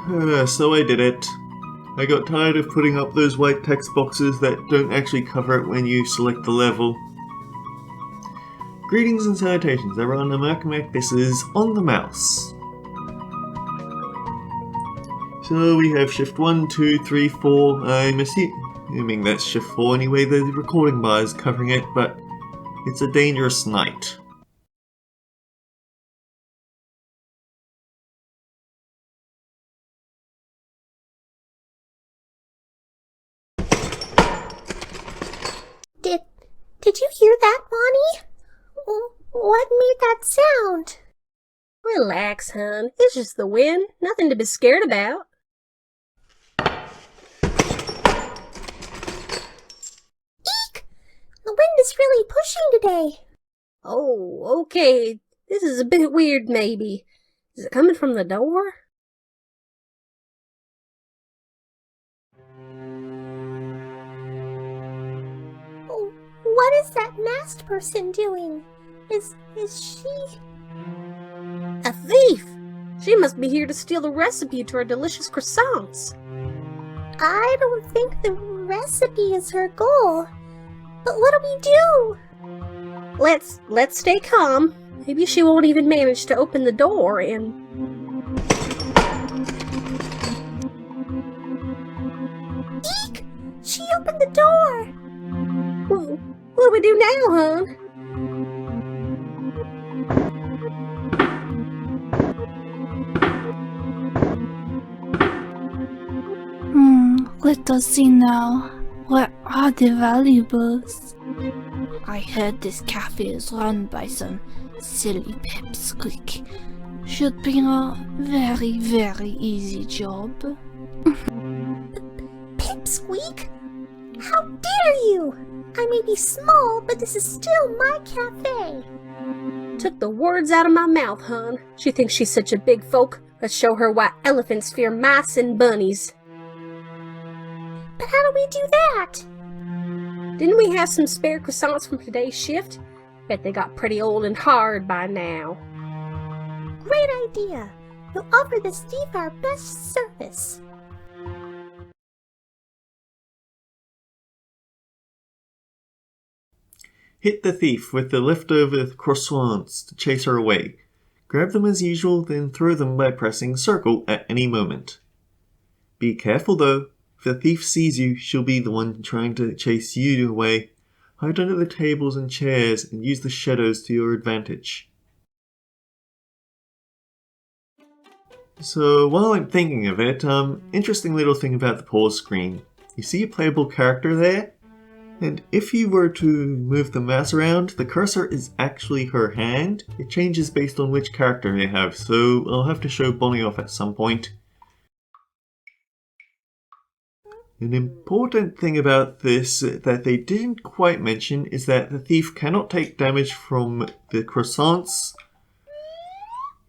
So I did it. I got tired of putting up those white text boxes that don't actually cover it when you select the level. Greetings and salutations, everyone. This is On the Mouse. So we have shift 1, 2, 3, 4. I'm assuming that's shift 4 anyway. The recording bar is covering it, but it's a dangerous night. Did you hear that, Bonny? What made that sound? Relax, hon. It's just the wind. Nothing to be scared about. Eek! The wind is really pushing today. Oh, okay. This is a bit weird, maybe. Is it coming from the door? What is that masked person doing? Is she... A thief! She must be here to steal the recipe to our delicious croissants. I don't think the recipe is her goal. But what'll we do? Let's stay calm. Maybe she won't even manage to open the door and... Eek! She opened the door! What do we do now, hon? Let us see now. Where are the valuables? I heard this cafe is run by some silly pipsqueak. Should be a very, very easy job. Pipsqueak? How dare you! I may be small, but this is still my cafe. Took the words out of my mouth, hon. She thinks she's such a big folk. Let's show her why elephants fear mice and bunnies. But how do we do that? Didn't we have some spare croissants from today's shift? Bet they got pretty old and hard by now. Great idea. We'll offer this thief our best service. Hit the thief with the leftover croissants to chase her away. Grab them as usual, then throw them by pressing circle at any moment. Be careful though. If the thief sees you, she'll be the one trying to chase you away. Hide under the tables and chairs and use the shadows to your advantage. So while I'm thinking of it, interesting little thing about the pause screen. You see a playable character there? And if you were to move the mouse around, the cursor is actually her hand. It changes based on which character they have, so I'll have to show Bonny off at some point. An important thing about this that they didn't quite mention is that the thief cannot take damage from the croissants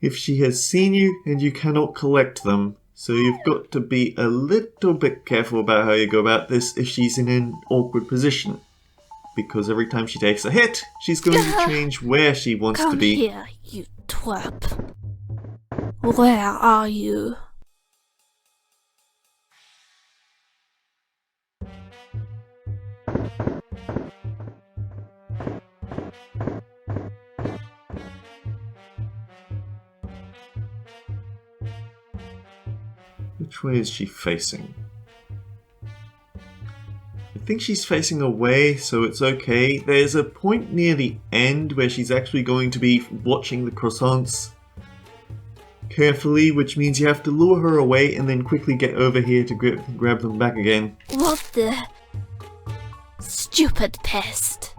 if she has seen you, and you cannot collect them. So you've got to be a little bit careful about how you go about this if she's in an awkward position. Because every time she takes a hit, she's going to change where she wants to be. Come here, you twerp. Where are you? Which way is she facing? I think she's facing away, so it's okay. There's a point near the end where she's actually going to be watching the croissants carefully, which means you have to lure her away and then quickly get over here to grab them back again. What the... Stupid pest.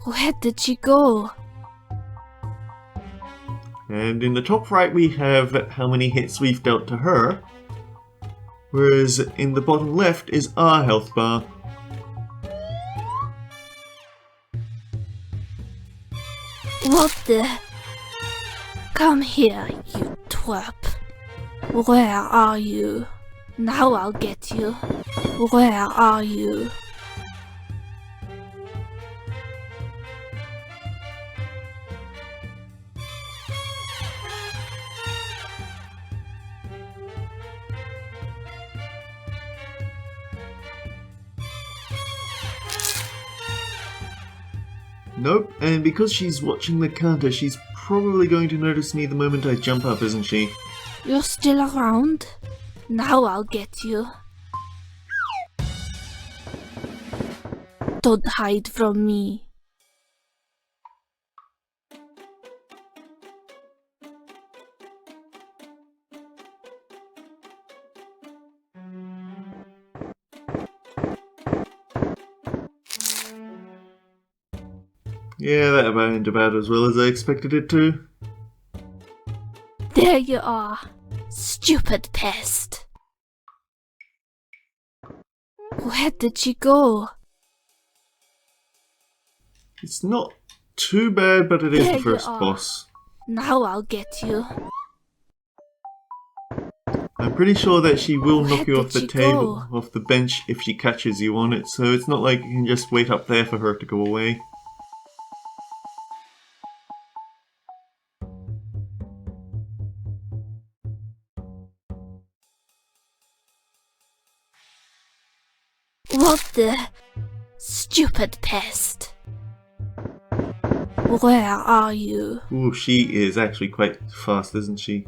Where did she go? And in the top right we have how many hits we've dealt to her, whereas in the bottom left is our health bar. What the... Come here, you twerp. Where are you? Now I'll get you. Where are you? Nope, and because she's watching the counter, she's probably going to notice me the moment I jump up, isn't she? You're still around? Now I'll get you. Don't hide from me. Yeah, that went about as well as I expected it to. There you are, stupid pest. Where did she go? It's not too bad, but it is There the you first are. boss. Now I'll get you. I'm pretty sure that she will Where knock you off did the she table, off the bench, if she catches you on it, so it's not like you can just wait up there for her to go away. What the? Stupid pest. Where are you? Ooh, she is actually quite fast, isn't she?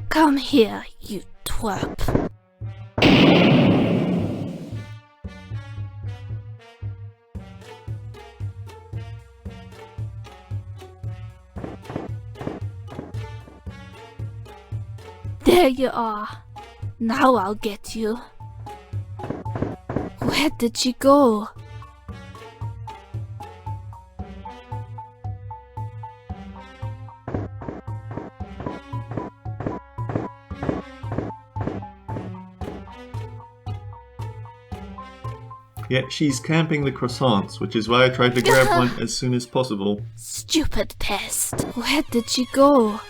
Come here, you twerp. There you are. Now I'll get you. Where did she go? Yeah, she's camping the croissants, which is why I tried to grab one as soon as possible. Stupid pest. Where did she go?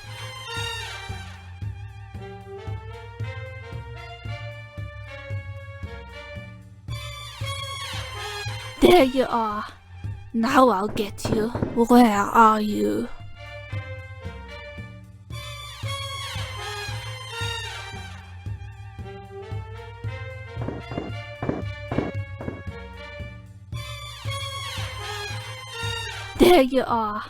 There you are. Now I'll get you. Where are you? There you are.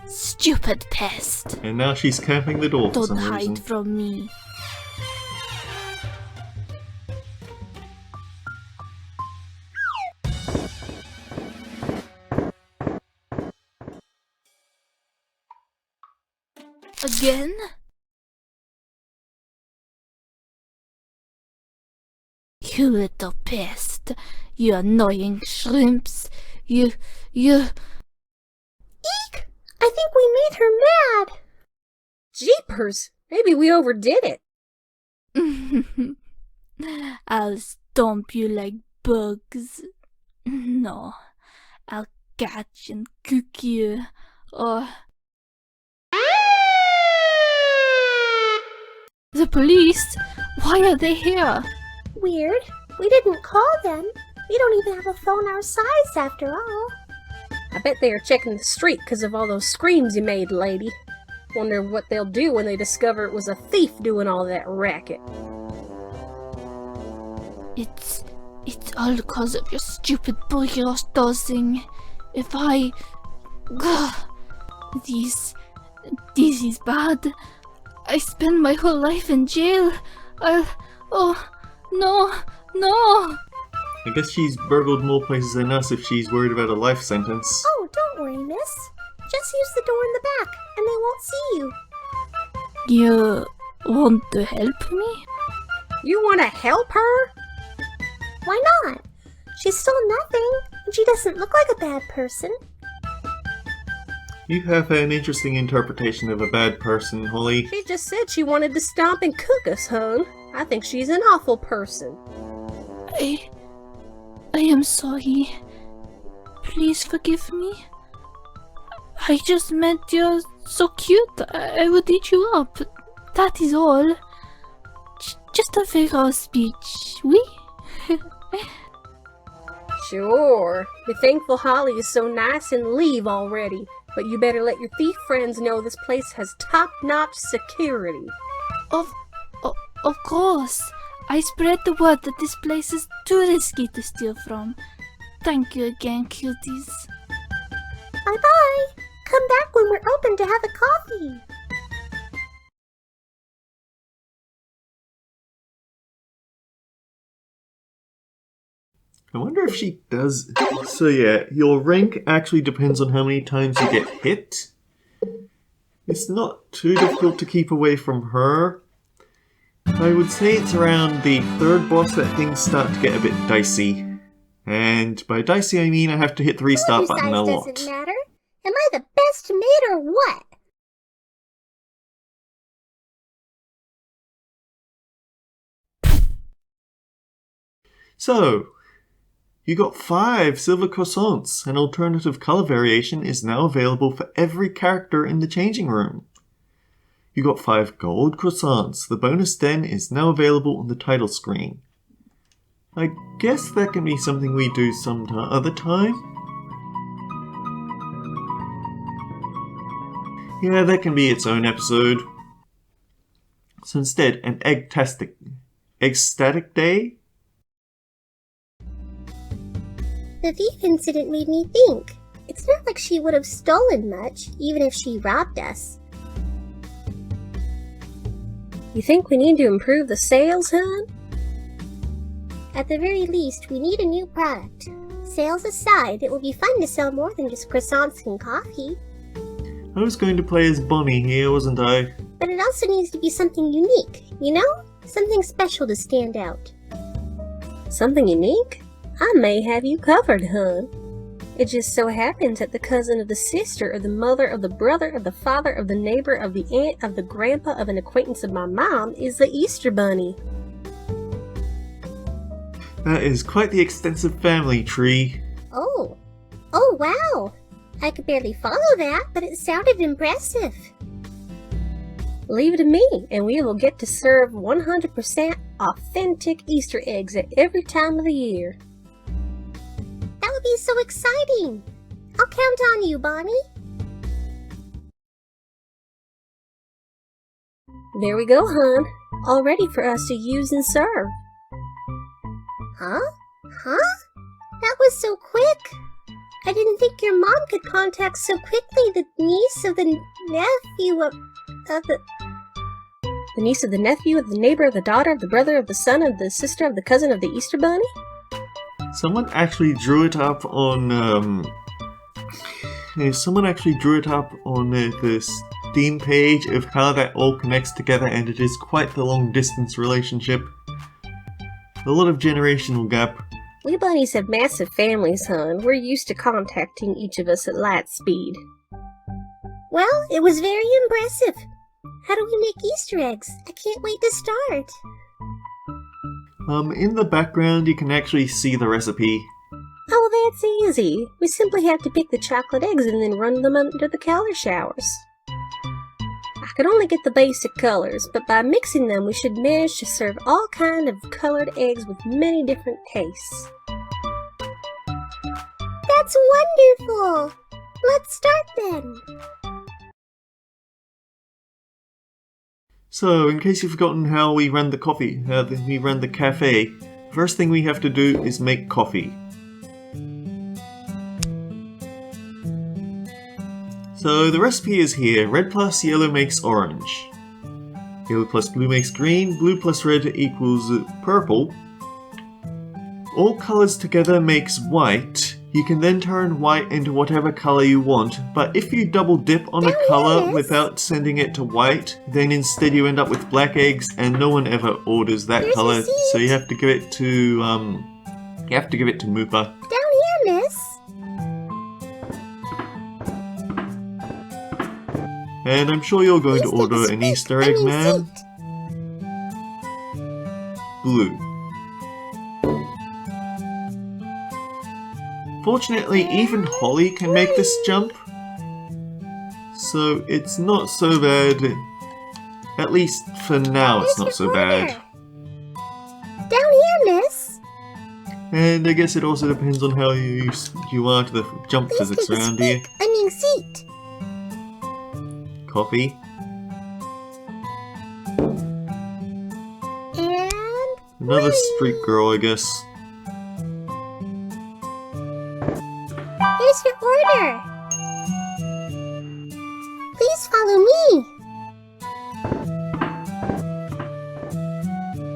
Stupid pest. And now she's camping the door for Don't some hide reason. from me. Again? You little pest. You annoying shrimps. You... Eek! I think we made her mad. Jeepers! Maybe we overdid it. I'll stomp you like bugs. No, I'll catch and cook you. Or... The police? Why are they here? Weird. We didn't call them. We don't even have a phone our size after all. I bet they are checking the street because of all those screams you made, lady. Wonder what they'll do when they discover it was a thief doing all that racket. It's all because of your stupid burritos dosing. If I... This is bad. I spend my whole life in jail. Oh, no. I guess she's burgled more places than us if she's worried about a life sentence. Oh, don't worry, miss. Just use the door in the back, and they won't see you. You want to help me? You want to help her? Why not? She stole nothing, and she doesn't look like a bad person. You have an interesting interpretation of a bad person, Holly. She just said she wanted to stomp and cook us, hon. I think she's an awful person. I am sorry. Please forgive me. I just meant you're so cute. I would eat you up. That is all. Just a figure of speech, oui? Sure. Be thankful Holly is so nice and leave already. But you better let your thief friends know this place has top-notch security. Of course. I spread the word that this place is too risky to steal from. Thank you again, cuties. Bye-bye. Come back when we're open to have a coffee. I wonder if she does. So yeah, your rank actually depends on how many times you get hit. It's not too difficult to keep away from her. I would say it's around the third boss that things start to get a bit dicey. And by dicey I mean I have to hit the restart button a lot. Doesn't matter. Am I the best maid or what? So, you got 5 silver croissants. An alternative colour variation is now available for every character in the changing room. You got 5 gold croissants. The bonus den is now available on the title screen. I guess that can be something we do some other time. Yeah, that can be its own episode. So instead, an ecstatic day? The thief incident made me think. It's not like she would have stolen much, even if she robbed us. You think we need to improve the sales, hon? At the very least, we need a new product. Sales aside, it will be fun to sell more than just croissants and coffee. I was going to play as Bonny here, wasn't I? But it also needs to be something unique, you know? Something special to stand out. Something unique? I may have you covered, hon. It just so happens that the cousin of the sister, or the mother of the brother, of the father, of the neighbor, of the aunt, of the grandpa, of an acquaintance of my mom is the Easter Bunny. That is quite the extensive family tree. Oh wow! I could barely follow that, but it sounded impressive. Leave it to me, and we will get to serve 100% authentic Easter eggs at every time of the year. That would be so exciting! I'll count on you, Bonny. There we go, hon. All ready for us to use and serve. Huh? That was so quick! I didn't think your mom could contact so quickly the niece of the nephew of the... The niece of the nephew, of the neighbor, of the daughter, of the brother, of the son, of the sister, of the cousin of the Easter Bunny? Someone actually drew it up on the Steam page of how that all connects together, and it is quite the long distance relationship. A lot of generational gap. We bunnies have massive families, hon. We're used to contacting each of us at light speed. Well, it was very impressive. How do we make Easter eggs? I can't wait to start. In the background you can actually see the recipe. Oh, that's easy. We simply have to pick the chocolate eggs and then run them under the color showers. I could only get the basic colors, but by mixing them we should manage to serve all kinds of colored eggs with many different tastes. That's wonderful! Let's start then. So, in case you've forgotten how we ran the cafe, first thing we have to do is make coffee. So the recipe is here. Red plus yellow makes orange. Yellow plus blue makes green. Blue plus red equals purple. All colours together makes white. You can then turn white into whatever colour you want, but if you double dip on a colour without sending it to white, then instead you end up with black eggs, and no one ever orders that colour, so you have to give it to Moopa. Down here, miss. And I'm sure you're going to order an Easter egg, ma'am. Blue. Fortunately, even Holly can make this jump, so it's not so bad. At least for now, it's not so bad. Down here, miss. And I guess it also depends on how you are to the jump physics around here. Seat. Coffee. And Another street girl, I guess. here's your order. follow me.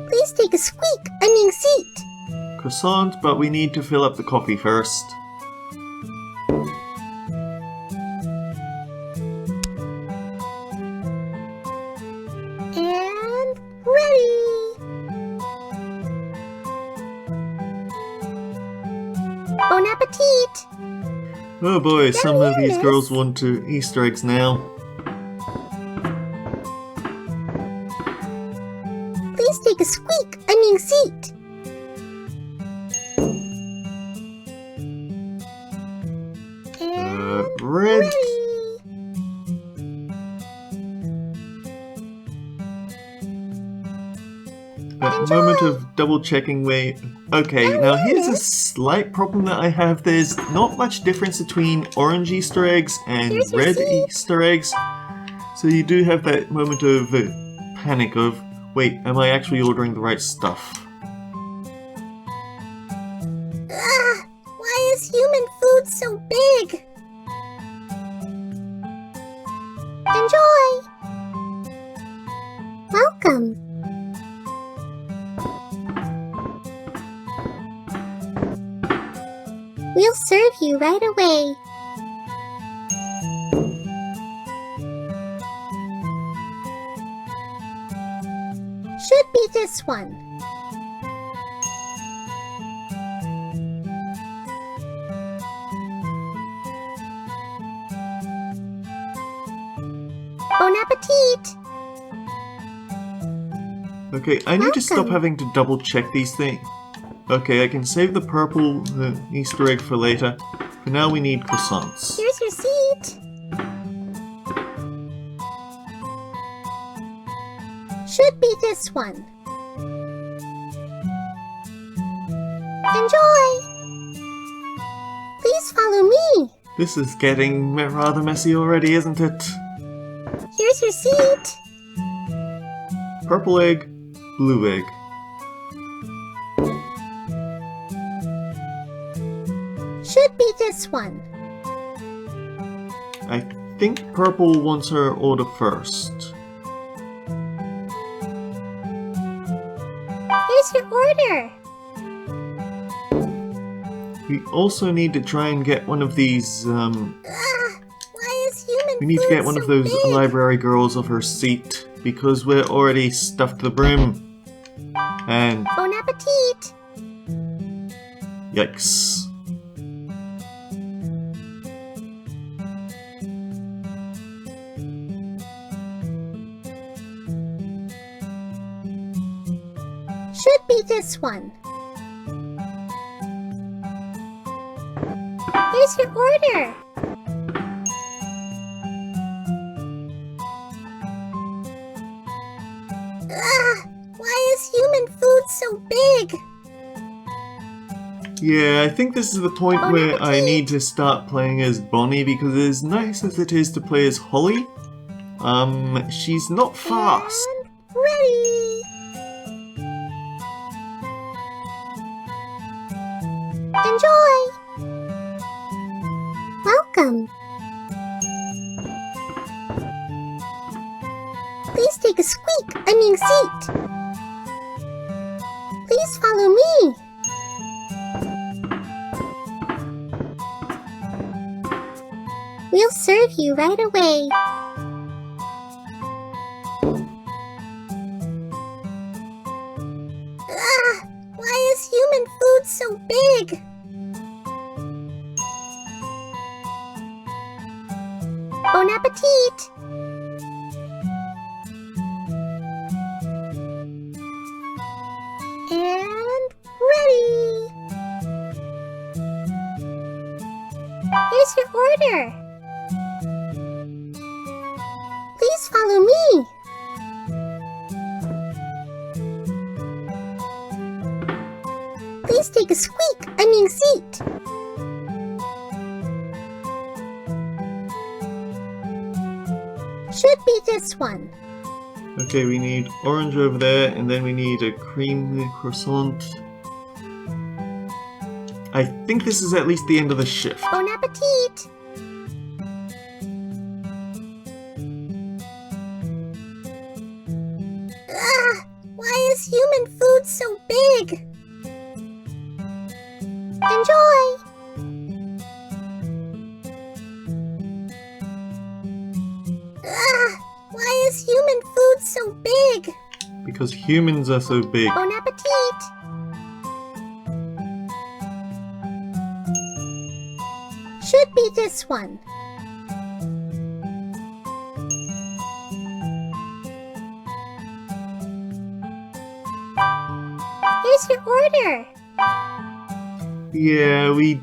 Please take a seat. Croissant, but we need to fill up the coffee first. And ready. Bon appetit. Oh boy, some of these Miss. girls want to Easter eggs now. Please take a seat. And Red. ready. That moment of double checking where... Okay, now here's a slight problem that I have. There's not much difference between orange Easter eggs and Here's your red seat. Easter eggs. So you do have that moment of panic of, wait, am I actually ordering the right stuff? Why is human food so big? Enjoy. Welcome. We'll serve you right away. Should be this one. Bon appetit! Okay, I need to stop Welcome. having to double check these things. Okay, I can save the purple Easter egg for later. For now we need croissants. Here's your seat. Should be this one. Enjoy! Please follow me. This is getting rather messy already, isn't it? Here's your seat. Purple egg, blue egg. Should be this one. I think purple wants her order first. Here's your order. We also need to try and get one of these, Why is human we need to food get one so of those big? library girls off her seat, because we're already stuffed to the brim. And, Bon appetit! yikes. Should be this one. Here's your order. Why is human food so big? Yeah, I think this is the point Bon where I appetit. need to start playing as Bonny, because as nice as it is to play as Holly, she's not fast. And ready. Enjoy. Welcome. Please take a seat. Please follow me. We'll serve you right away. Why is human food so big? Bon appetit! And ready! Here's your order. Please follow me. Please take a seat. Should be this one. Okay, we need orange over there, and then we need a cream croissant. I think this is at least the end of the shift. Bon appetit! is human food so big? Enjoy! Why is human food so big? Because humans are so big. Bon appetit! Should be this one. Here's your order. Yeah, we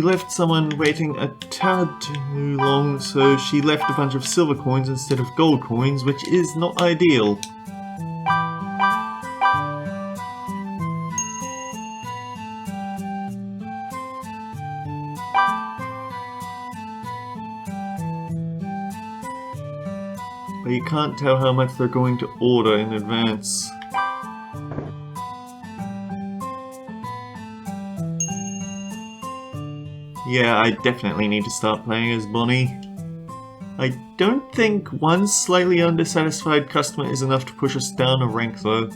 left someone waiting a tad too long, so she left a bunch of silver coins instead of gold coins, which is not ideal. But you can't tell how much they're going to order in advance. Yeah, I definitely need to start playing as Bonny. I don't think one slightly undersatisfied customer is enough to push us down a rank though.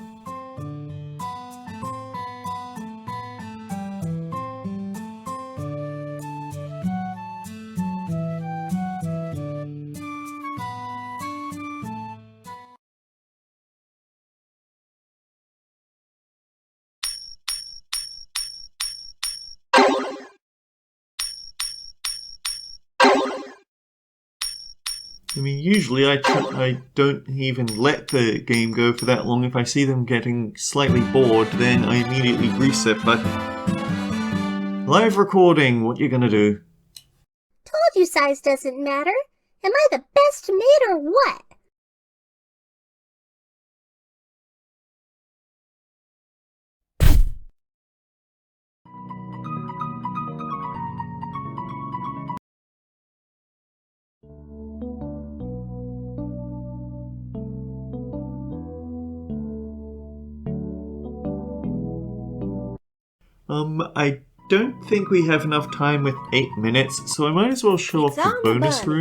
I mean, usually I don't even let the game go for that long. If I see them getting slightly bored, then I immediately reset, but... Live recording, what you gonna do? Told you size doesn't matter. Am I the best maid or what? I don't think we have enough time with 8 minutes, so I might as well show off It's the on the bonus Bonny.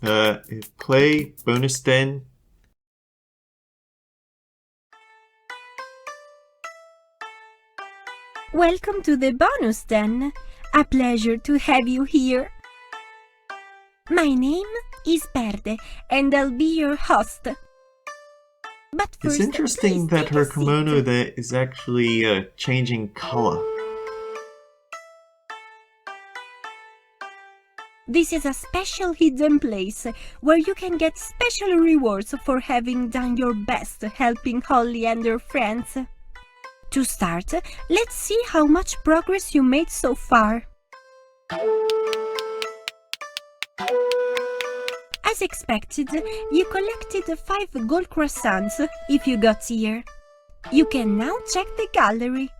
room. Play, bonus den. Welcome to the bonus den. A pleasure to have you here. My name is Verde, and I'll be your host. But first, It's interesting please that take her a seat. kimono there is actually changing color. This is a special hidden place where you can get special rewards for having done your best helping Holly and her friends. To start, let's see how much progress you made so far. As expected, you collected 5 gold croissants if you got here. You can now check the gallery.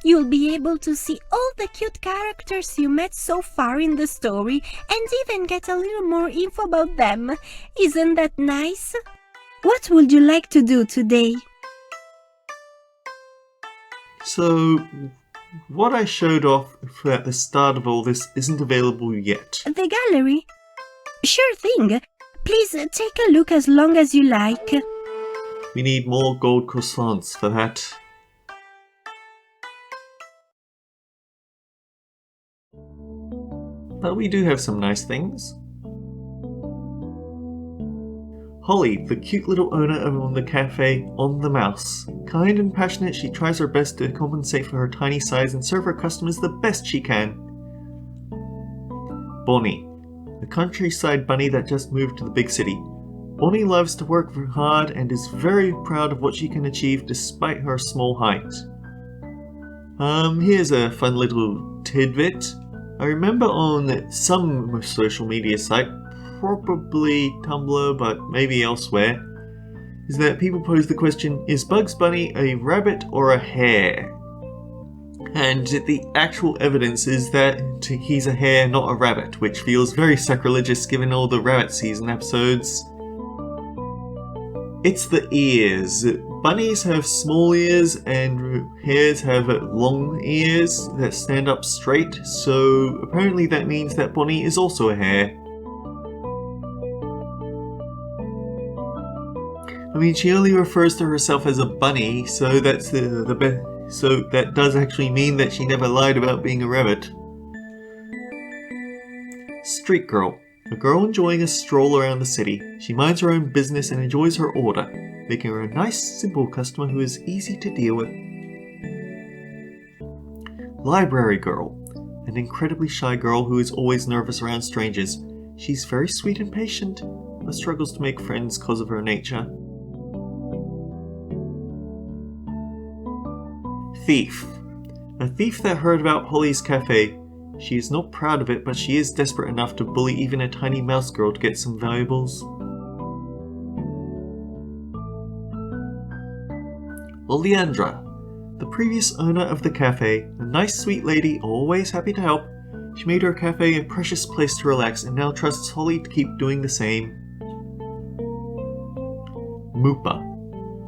You'll be able to see all the cute characters you met so far in the story and even get a little more info about them. Isn't that nice? What would you like to do today? So, what I showed off at the start of all this isn't available yet. The gallery? Sure thing. Please take a look as long as you like. We need more gold croissants for that. But we do have some nice things. Holly, the cute little owner of the cafe On the Mouse. Kind and passionate, she tries her best to compensate for her tiny size and serve her customers the best she can. Bonny, the countryside bunny that just moved to the big city. Bonny loves to work hard and is very proud of what she can achieve despite her small height. Here's a fun little tidbit. I remember on some social media site, probably Tumblr, but maybe elsewhere, is that people pose the question, is Bugs Bunny a rabbit or a hare? And the actual evidence is that he's a hare, not a rabbit, which feels very sacrilegious given all the rabbit season episodes. It's the ears. Bunnies have small ears and hares have long ears that stand up straight, so apparently that means that Bonny is also a hare. I mean, she only refers to herself as a bunny, so that's the best. So that does actually mean that she never lied about being a rabbit. Street girl. A girl enjoying a stroll around the city. She minds her own business and enjoys her order, making her a nice, simple customer who is easy to deal with. Library girl. An incredibly shy girl who is always nervous around strangers. She's very sweet and patient, but struggles to make friends because of her nature. Thief. A thief that heard about Holly's cafe. She is not proud of it, but she is desperate enough to bully even a tiny mouse girl to get some valuables. Oleandra. The previous owner of the cafe, a nice sweet lady, always happy to help. She made her cafe a precious place to relax and now trusts Holly to keep doing the same. Moopa.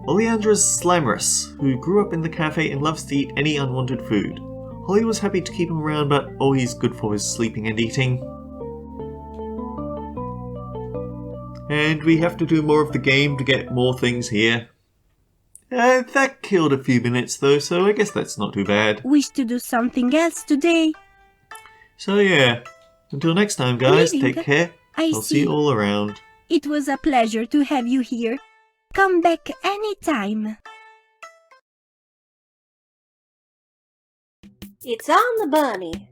Oleandra's Slimerus, who grew up in the cafe and loves to eat any unwanted food. Holly was happy to keep him around, but he's good for his sleeping and eating. And we have to do more of the game to get more things here. That killed a few minutes though, so I guess that's not too bad. Wish to do something else today? So yeah, until next time guys, Leaving. take care. I'll see you all around. It was a pleasure to have you here. Come back anytime. It's on the bunny.